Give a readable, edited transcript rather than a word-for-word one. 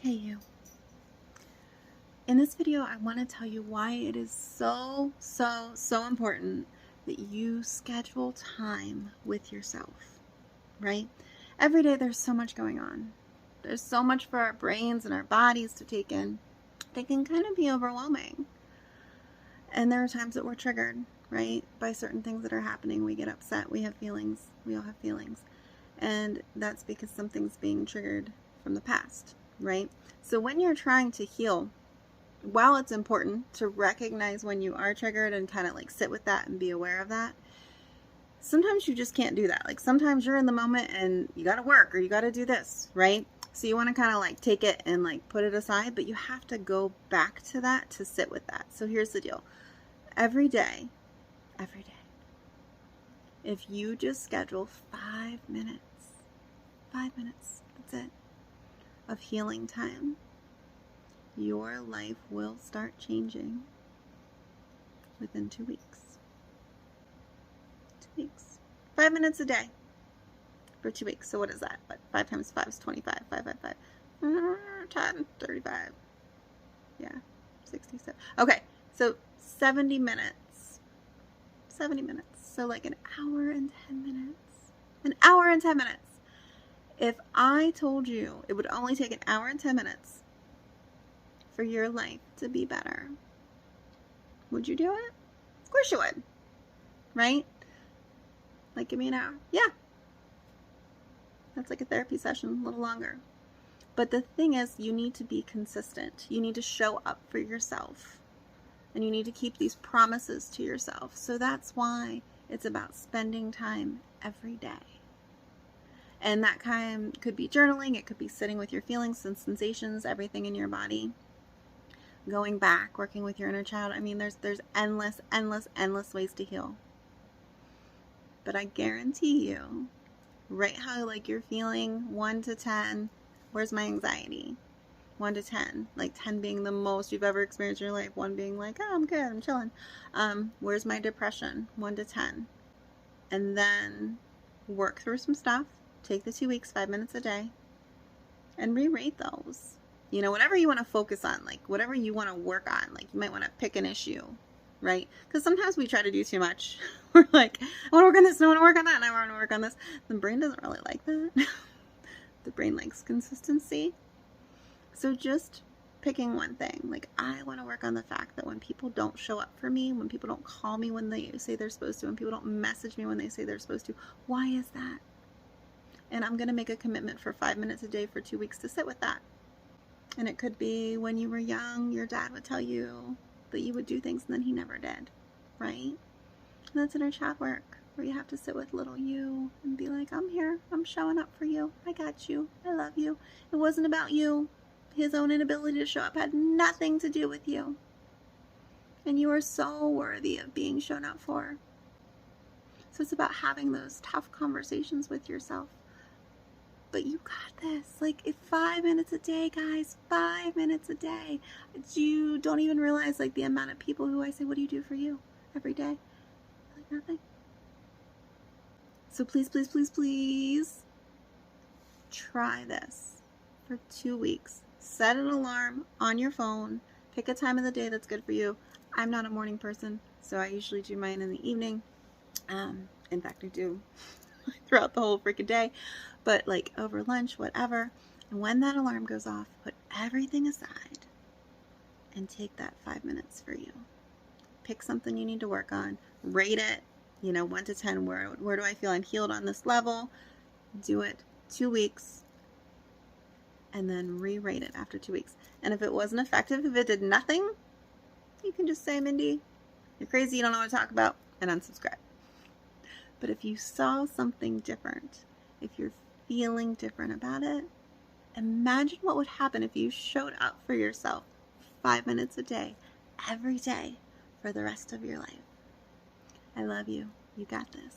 Hey you. In this video, I want to tell you why it is so important that you schedule time with yourself, right? Every day there's so much going on. There's so much for our brains and our bodies to take in. They can kind of be overwhelming. And there are times that we're triggered, right? By certain things that are happening. We get upset. We have feelings. We all have feelings. And that's because something's being triggered from the past, right? So when you're trying to heal, while it's important to recognize when you are triggered and kind of like sit with that and be aware of that, sometimes you just can't do that. Like sometimes you're in the moment and you got to work or you got to do this, right? So you want to kind of like take it and like put it aside, but you have to go back to that to sit with that. So here's the deal. Every day, if you just schedule 5 minutes, that's it, of healing time, your life will start changing within 2 weeks. 2 weeks. 5 minutes a day for 2 weeks. So what is that? What? 5 times 5 is 25. 5, 5, 5. 10, 35. Yeah, 67. Okay, so 70 minutes. 70 minutes. So like an hour and 10 minutes. An hour and 10 minutes. If I told you it would only take an hour and 10 minutes for your life to be better, would you do it? Of course you would, right? Like, give me an hour. Yeah. That's like a therapy session, a little longer. But the thing is, you need to be consistent. You need to show up for yourself. And you need to keep these promises to yourself. So that's why it's about spending time every day. And that kind could be journaling. It could be sitting with your feelings and sensations, everything in your body. Going back, working with your inner child. I mean, there's endless ways to heal. But I guarantee you, right how like you're feeling 1 to 10, where's my anxiety? 1 to 10, like 10 being the most you've ever experienced in your life, 1 being like, oh, I'm good, I'm chilling. Where's my depression? 1 to 10. And then work through some stuff. Take the 2 weeks, 5 minutes a day, and re-rate those. You know, whatever you want to focus on, like whatever you want to work on, like you might want to pick an issue, right? Because sometimes we try to do too much. We're like, I want to work on this, and I want to work on that, and I want to work on this. The brain doesn't really like that. The brain likes consistency. So just picking one thing, like I want to work on the fact that when people don't show up for me, when people don't call me when they say they're supposed to, when people don't message me when they say they're supposed to, why is that? And I'm going to make a commitment for 5 minutes a day for 2 weeks to sit with that. And it could be when you were young, your dad would tell you that you would do things and then he never did, right? And that's inner child work, where you have to sit with little you and be like, I'm here, I'm showing up for you, I got you, I love you. It wasn't about you. His own inability to show up had nothing to do with you. And you are so worthy of being shown up for. So it's about having those tough conversations with yourself. But you got this. Like, if 5 minutes a day, guys, 5 minutes a day. You don't even realize, like, the amount of people who I say, what do you do for you every day? Like, nothing. So please, please, please, please try this for 2 weeks. Set an alarm on your phone. Pick a time of the day that's good for you. I'm not a morning person, so I usually do mine in the evening. In fact, I do throughout the whole freaking day, but like over lunch, whatever. And when that alarm goes off, put everything aside and take that 5 minutes for you. Pick something you need to work on, rate it, 1 to 10, where do I feel I'm healed on this level? Do it 2 weeks and then re-rate it after 2 weeks. And if it wasn't effective, if it did nothing, you can just say, Mindy, you're crazy, you don't know what to talk about, and unsubscribe. But if you saw something different, if you're feeling different about it, imagine what would happen if you showed up for yourself 5 minutes a day, every day, for the rest of your life. I love you. You got this.